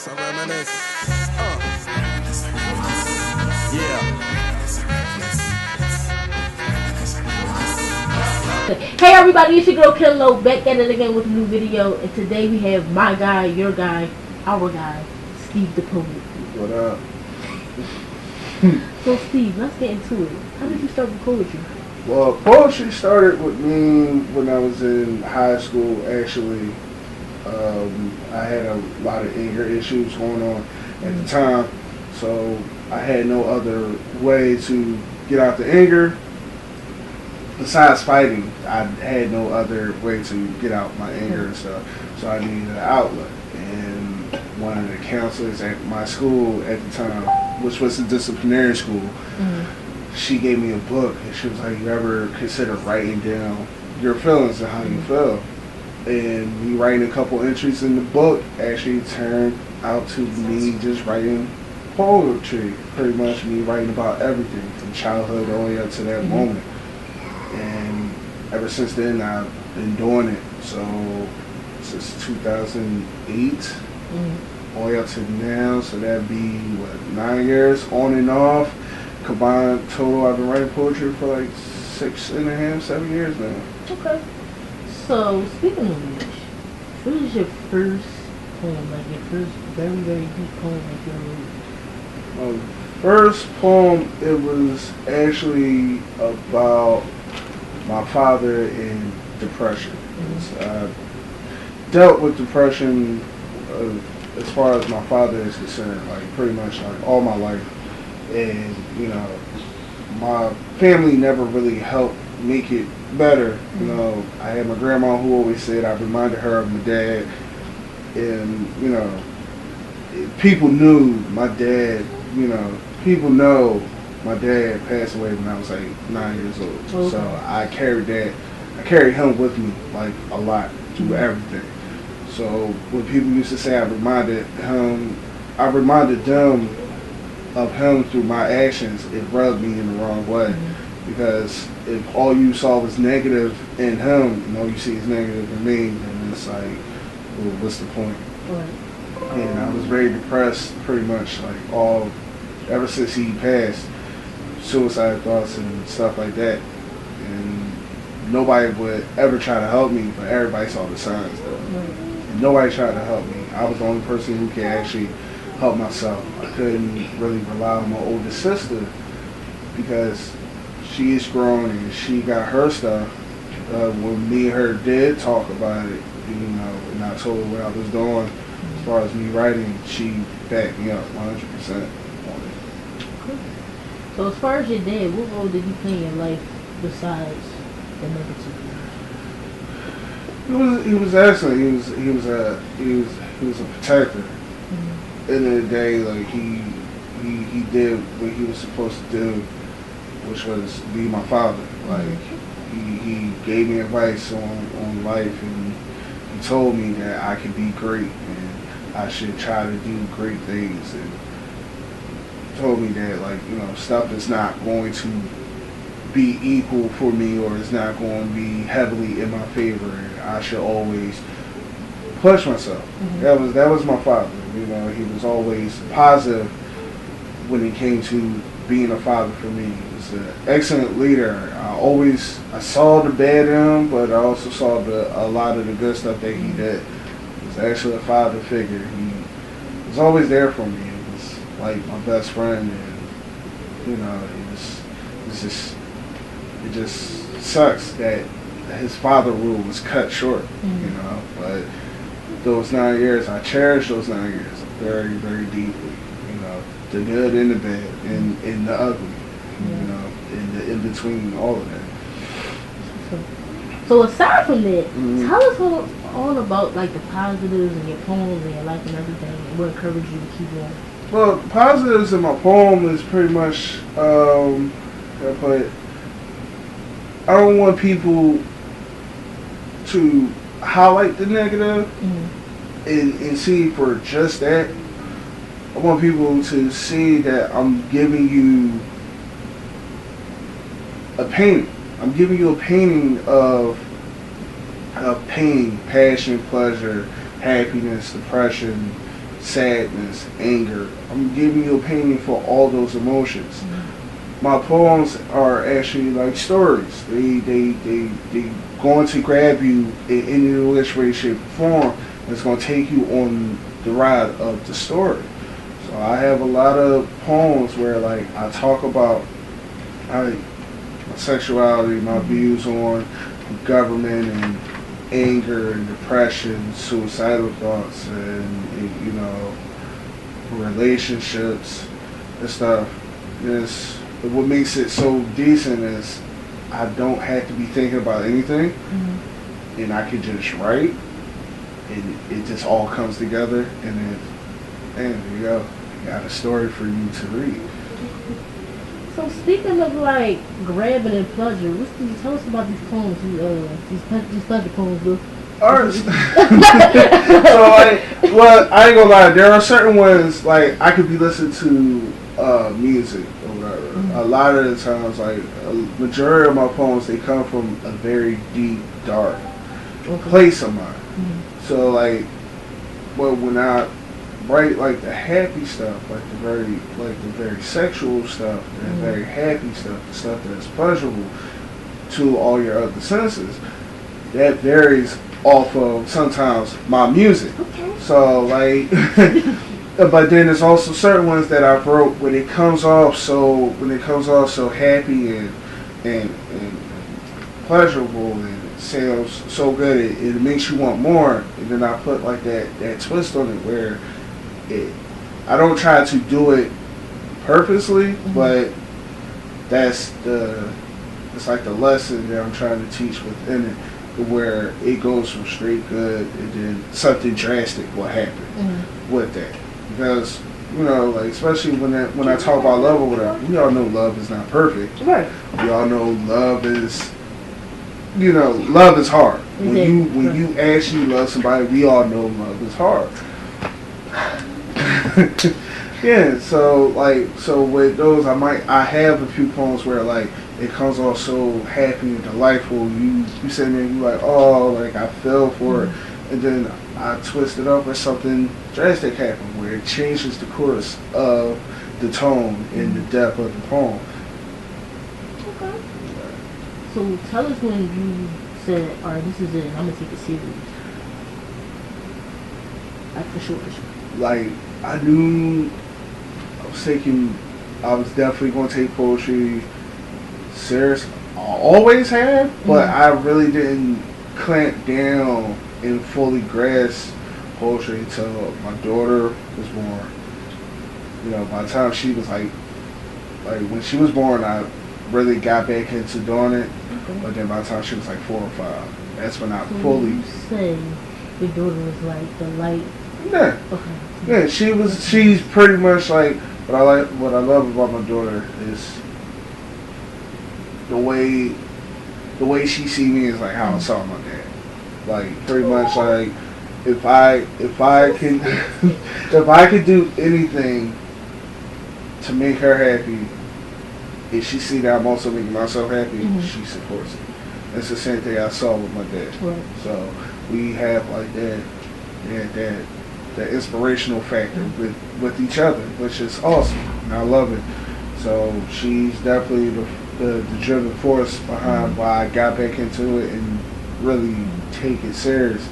I reminisce. Yeah. Hey everybody, it's your girl Kenlo back at it again with a new video, and today we have my guy, your guy, our guy, Steve the Poet. What up? So Steve, let's get into it. How did you start with poetry? Well, poetry started with me when I was in high school, actually. I had a lot of anger issues going on at the time, so I had no other way to get out the anger besides fighting. I had no other way to get out my anger and stuff, so I needed an outlet. And one of the counselors at my school at the time, which was a disciplinary school, she gave me a book, and she was like, "You ever consider writing down your feelings and how you feel?" And me writing a couple entries in the book actually turned out to me just writing poetry, pretty much me writing about everything from childhood all the way up to that moment. And ever since then, I've been doing it. So since 2008, all the way up to now, so that'd be what, 9 years on and off. Combined total, I've been writing poetry for like 6.5, 7 years now. Okay. So speaking of which, what is your first poem? Like your first very, very deep poem that you ever wrote? First poem, it was actually about my father and depression. I dealt with depression as far as my father is concerned, like pretty much like all my life. And, you know, my family never really helped make it better. You know, I had my grandma who always said I reminded her of my dad. And, you know, people knew my dad, you know, people know my dad passed away when I was like 9 years old. Okay. So I carried him with me like a lot through everything. So when people used to say I reminded them of him through my actions, it rubbed me in the wrong way. Because if all you saw was negative in him and all you see is negative in me, then it's like, well, what's the point? Right. And I was very depressed pretty much like ever since he passed, suicide thoughts and stuff like that. And nobody would ever try to help me, but everybody saw the signs though. And nobody tried to help me. I was the only person who could actually help myself. I couldn't really rely on my older sister because she's grown and she got her stuff. When me and her did talk about it, you know, and I told her what I was doing as far as me writing, she backed me up 100% on it. Cool. So as far as your dad, what role did he play in your life besides the negative? He was excellent. He was a protector. End of the day, like he did what he was supposed to do, which was be my father. Like he gave me advice on life, and he told me that I could be great and I should try to do great things, and told me that, like, you know, stuff is not going to be equal for me or it's not going to be heavily in my favor, and I should always push myself. That was my father. You know, he was always positive when it came to being a father for me. He was an excellent leader. I saw the bad in him, but I also saw a lot of the good stuff that he did. He was actually a father figure. He was always there for me. He was like my best friend, and you know, it just sucks that his father rule was cut short. You know, but those 9 years, I cherish those 9 years very, very deeply. You know, the good and the bad, and the ugly. You know, in between all of that. So aside from that, tell us all about like the positives in your poems and your life and everything, and what encouraged you to keep going. Well, the positives in my poem is pretty much, how I put it, I don't want people to highlight the negative and see for just that. I want people to see that I'm giving you a painting. I'm giving you a painting of pain, passion, pleasure, happiness, depression, sadness, anger. I'm giving you a painting for all those emotions. My poems are actually like stories. They going to grab you in any which way, shape, or form. It's going to take you on the ride of the story. So I have a lot of poems where like I talk about my sexuality, my views on government and anger and depression, suicidal thoughts, and you know, relationships and stuff. This what makes it so decent is I don't have to be thinking about anything, and I can just write, and it just all comes together, and then, and there you go, I got a story for you to read. So speaking of like grabbing and pleasure, tell us about these poems, these pleasure poems, Lou. Alright. So like, well, I ain't gonna lie. There are certain ones like I could be listening to music or whatever. A lot of the times, like a majority of my poems, they come from a very deep, dark place of mine. So like, well, when I write like the happy stuff, like the very sexual stuff, and very happy stuff, the stuff that's pleasurable to all your other senses, that varies off of sometimes my music. So like, but then there's also certain ones that I wrote when it comes off so happy and pleasurable and sounds so good, it makes you want more. And then I put like that twist on it where I don't try to do it purposely, but it's like the lesson that I'm trying to teach within it, where it goes from straight good and then something drastic will happen with that. Because, you know, like especially when I talk about love or whatever, we all know love is not perfect. Right. We all know love is, you know, love is hard. When you actually love somebody, we all know love is hard. Yeah, so with those, I have a few poems where like it comes off so happy and delightful. You sitting there, you like, oh, like I fell for it, and then I twist it up where something drastic happens, where it changes the course of the tone and the depth of the poem. Okay. So tell us when you said, all right, this is it, I'm gonna take it serious. Like for sure. Like I knew I was definitely going to take poetry serious. I always have, but I really didn't clamp down and fully grasp poetry until my daughter was born. You know, by the time she was like when she was born, I really got back into doing it. But then by the time she was like 4 or 5, that's when I fully. You say your daughter was like the light. Yeah. Okay. Yeah, she's pretty much like what I love about my daughter is the way she see me is like how I saw my dad. Like pretty much like if I can if I could do anything to make her happy, if she see that I'm also making myself happy, she supports it. It's the same thing I saw with my dad. Right. So we have like that inspirational factor with each other, which is awesome, and I love it. So she's definitely the driving force behind why I got back into it and really take it serious.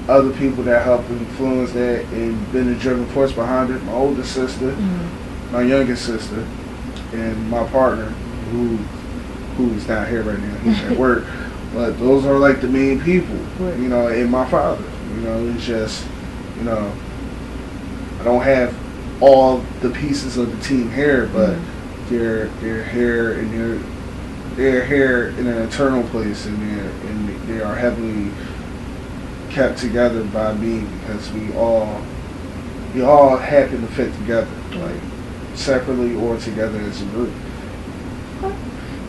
Other people that helped influence that and been the driving force behind it, my older sister, my youngest sister, and my partner, who's not here right now, he's at work. But those are like the main people, you know, and my father. You know, it's just, you know, I don't have all the pieces of the team here, but they're here and they're here in an eternal place, and they are heavily kept together by me because we all happen to fit together, like separately or together as a group.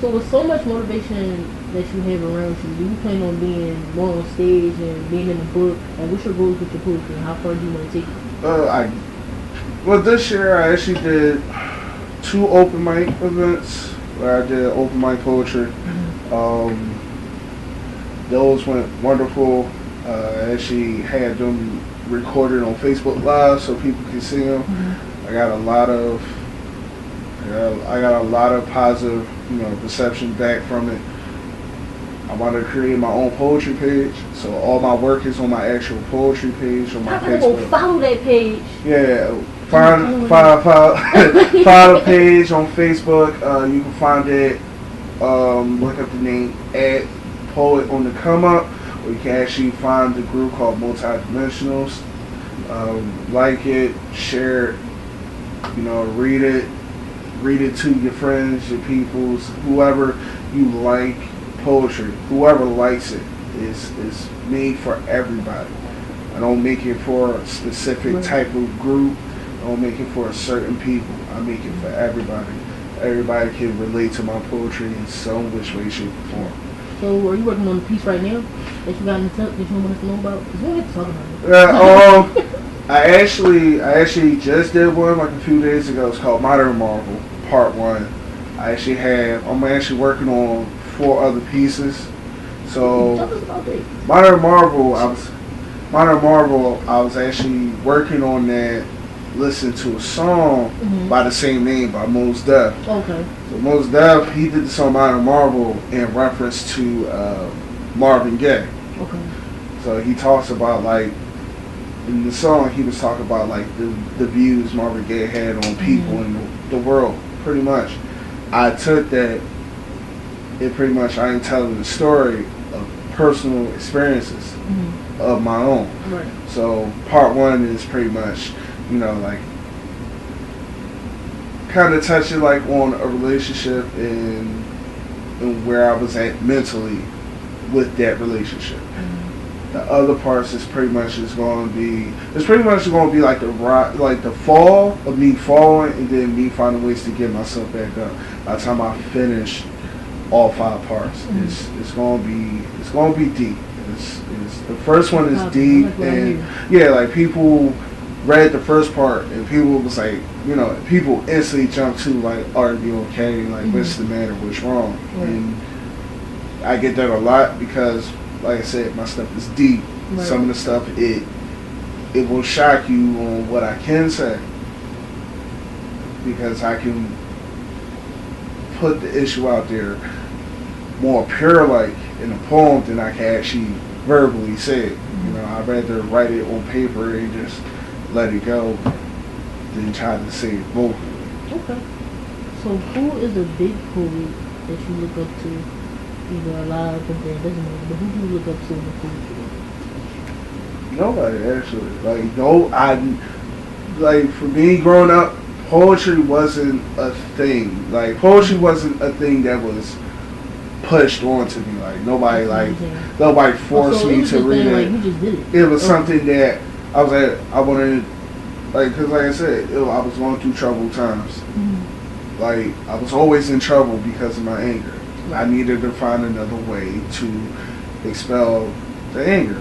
So with so much motivation that you have around you, do you plan on being more on stage and being in the book? Like, what's your goals with your poetry? How far do you want to take it? Well, this year I actually did 2 open mic events where I did open mic poetry. Those went wonderful. I actually had them recorded on Facebook Live so people can see them. I got a lot of I got a lot of positive, reception back from it. I want to create my own poetry page, so all my work is on my actual poetry page on my Facebook. Go follow that page. Yeah, find the page on Facebook. You can find it. Look up the name at Poet on the Come Up, or you can actually find the group called Multidimensionals. Like it, share it, read it to your friends, your peoples, whoever you like poetry, whoever likes it is made for everybody. I don't make it for a specific type of group. I don't make it for certain people. I make it for everybody. Everybody can relate to my poetry in some which way, shape, or form. So, are you working on a piece right now that you got in touch that you want us to know about? Because we don't have to talk about it. I actually just did one like a few days ago. It's called Modern Marvel Part 1. I'm actually working on 4 other pieces. So Tell us about that. Modern Marvel, I was actually working on that, listening to a song by the same name by Mos Def. Okay. So Mos Def, he did the song Modern Marvel in reference to Marvin Gaye. Okay. So he talks about, like, in the song, he was talking about, like, the views Marvin Gaye had on people in the world, pretty much. I took that, I am telling the story of personal experiences of my own. Right. So part 1 is pretty much, like, kind of touching, like, on a relationship and where I was at mentally with that relationship. The other parts is pretty much just going to be, like the fall of me falling and then me finding ways to get myself back up. By the time I finish all 5 parts, it's going to be deep. It's the first one is deep, and like people read the first part and people was like, people instantly jump to like, are you okay? Like, what's the matter? What's wrong? And I get that a lot because, like I said, my stuff is deep. Right. Some of the stuff, it will shock you on what I can say, because I can put the issue out there more pure, like in a poem, than I can actually verbally say it. I'd rather write it on paper and just let it go than try to say it vocally. Okay. So who is a big poet that you look up to? Either alive or dead, doesn't matter. But who do you look up to in the poetry? Nobody, actually. Like, for me growing up, poetry wasn't a thing. Like, poetry wasn't a thing that was pushed onto me. Like, nobody forced me to read it. Like, you just did it. It was something that I wanted, like, because like I said, I was going through troubled times. Like, I was always in trouble because of my anger. I needed to find another way to expel the anger.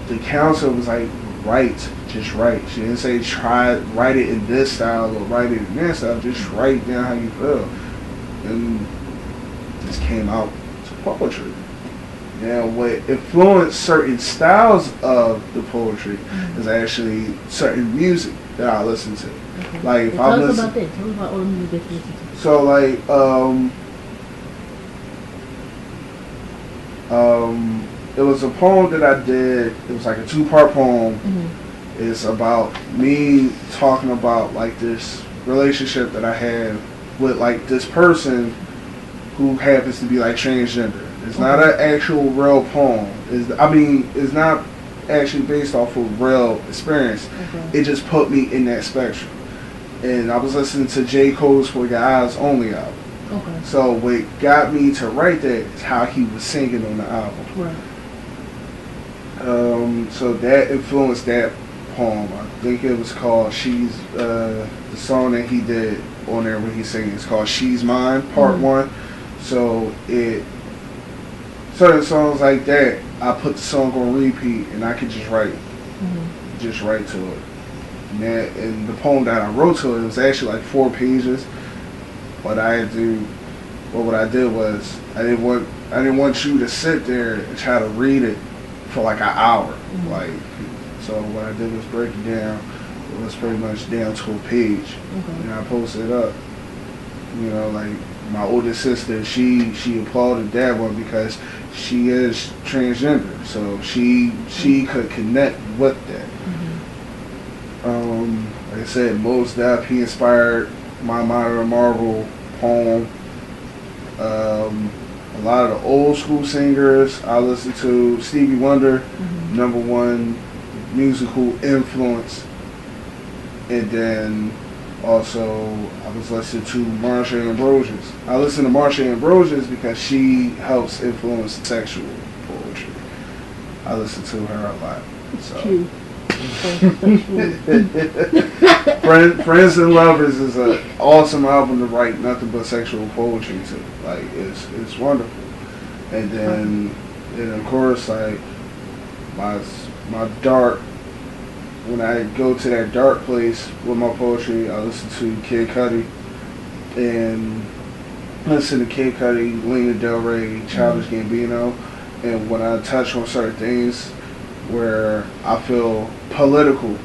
The counselor was like, just write. She didn't say write it in this style or write it in that style. Just write down how you feel. And this came out to poetry. Now, what influenced certain styles of the poetry is actually certain music that I listen to. Okay. Like, if I listen, about that. Tell us about all the music that you listen to. So, like, it was a poem that I did. It was like a 2-part poem. It's about me talking about, like, this relationship that I had with, like, this person who happens to be, like, transgender. It's not an actual real poem. It's not actually based off of real experience. It just put me in that spectrum. And I was listening to J. Cole's For Your Eyes Only album. So what got me to write that is how he was singing on the album. Right. So that influenced that poem. I think it was called She's, the song that he did on there when he's singing, it's called She's Mine, Part 1. So certain songs like that, I put the song on repeat and I could just write to it. And the poem that I wrote to it was actually like 4 pages. What I did was I didn't want you to sit there and try to read it for like an hour. Like, So what I did was break it down. It was pretty much down to a page, and I posted it up. You know, like my oldest sister, she applauded that one because she is transgender, so she could connect with that. Like I said, Mos Def, he inspired my Modern Marvel poem. A lot of the old school singers I listen to. Stevie Wonder, #1 musical influence. And then also I was listening to Marsha Ambrosius. I listen to Marsha Ambrosius because she helps influence sexual poetry. I listen to her a lot. So. Friends and Lovers is an awesome album to write nothing but sexual poetry to. Like it's wonderful. And then of course like my dark, when I go to that dark place with my poetry, I listen to Kid Cudi and listen to Kid Cudi, Lena Del Rey, Childish Gambino, and when I touch on certain things where I feel political,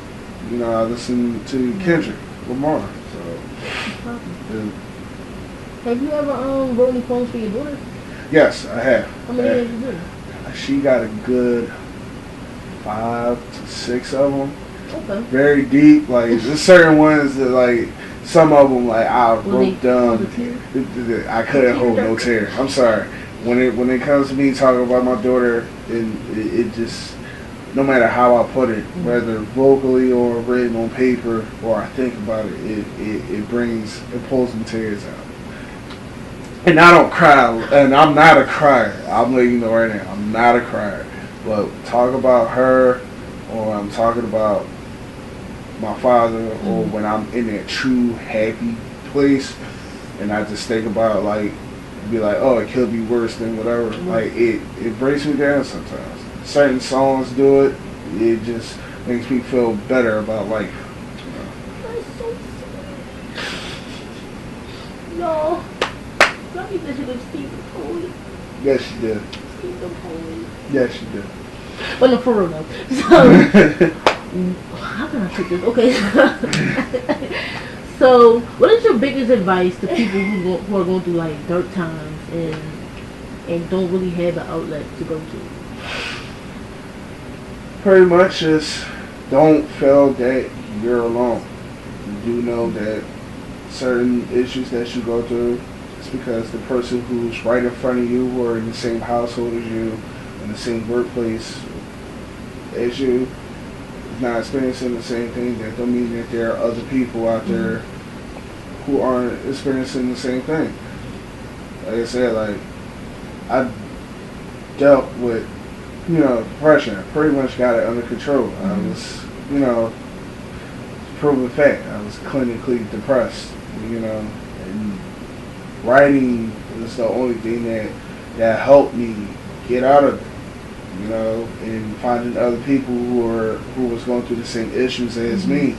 you know, I listen to Kendrick Lamar. So, have you ever wrote any poems for your daughter? Yes, I have. How many have you done? She got a good 5 to 6 of them. Okay. Very deep. Like there's certain ones that like some of them like I wrote down. I couldn't hold no tear. I'm sorry. When it comes to me talking about my daughter, and it just, no matter how I put it, whether vocally or written on paper or I think about it, it pulls some tears out. And I don't cry, and I'm not a crier. I'm letting you know right now, I'm not a crier. But talk about her, or I'm talking about my father, or when I'm in that true happy place, and I just think about like, be like, oh, it could be worse than whatever. Like it breaks me down sometimes. Certain songs do it. It just makes me feel better about life. That's so sweet. No. Let me listen to Stephen Poe. Yes, she did. Stephen Poe. Yes, she did. But no, for real though. So, how can I put this? Okay. So, what is your biggest advice to people who are going through like dark times and don't really have an outlet to go to? Pretty much just don't feel that you're alone. You do know that certain issues that you go through, it's because the person who's right in front of you, or in the same household as you, in the same workplace as you, is not experiencing the same thing. That don't mean that there are other people out there who aren't experiencing the same thing. Like I said, like I dealt with, you know, depression. I pretty much got it under control. I was, you know, proven fact. I was clinically depressed, you know, and writing was the only thing that helped me get out of it, you know, and finding other people who was going through the same issues as me.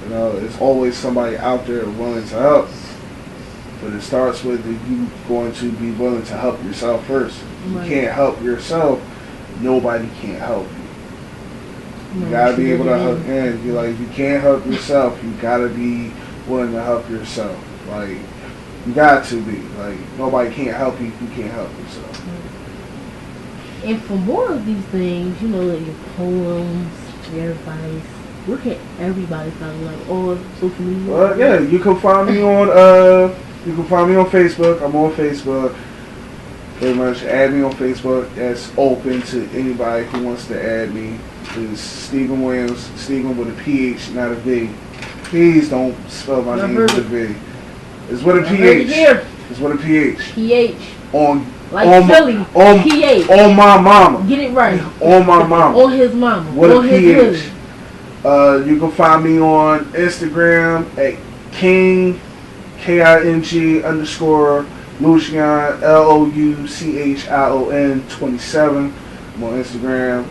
You know, there's always somebody out there willing to help, but it starts with you going to be willing to help yourself first. If you can't help yourself, nobody can help you. You gotta be able to help. And you like, you can't help yourself. You gotta be willing to help yourself. Like, you got to be. Like, nobody can't help you if you can't help yourself. And for more of these things, you know, like your poems, your advice, where can everybody find you? Like all social media? Well, yeah, you can find me on Facebook. I'm on Facebook. Pretty much add me on Facebook. That's open to anybody who wants to add me. It's Stephen Williams, Stephen with a PH, not a V. Please don't spell my name with a V. It's with a PH. It's with a PH. PH. On Philly. PH. On my mama. Get it right. On my mama. On his mama. With on a his PH. You can find me on Instagram at King, KING _ Lucian, LOUCHION 27. I'm on Instagram.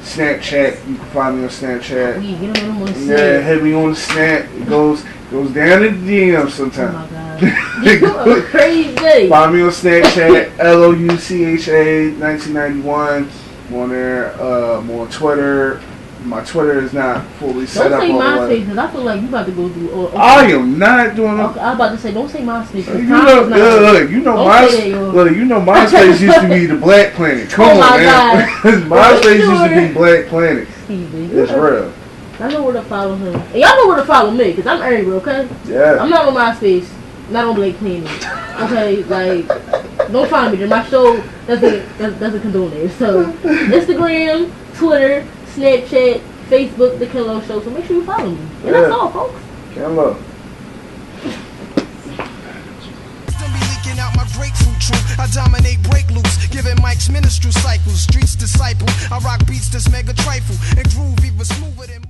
Snapchat, you can find me on Snapchat. Yeah, hit me on the Snap. It goes down in the DM sometimes. Oh my God. Crazy. Find me on Snapchat, LOUCHA 1991. I'm on there. I'm on Twitter, My Twitter is not fully set Don't up say all the way. MySpace, because I feel like you about to go through. I am not doing it. Okay, I was about to say, don't say MySpace. You know, look, you know, MySpace used to be the Black Planet. Come Oh on, my man. MySpace used to sure. be Black Planet. It's real. I know where to follow him. And y'all know where to follow me, because I'm everywhere, okay? Yeah. I'm not on MySpace, not on Black Planet. Okay, like, don't find me there. My show doesn't condone it. So, Instagram, Twitter, Snapchat, Facebook, The Kenlo Show. So make sure you follow me. And that's all, folks. Kenlo. Out my grapefruit truth, I dominate break loose, giving Mike's ministerial cycles, streets disciple. I rock beats that's mega trifle and groove even smoother than.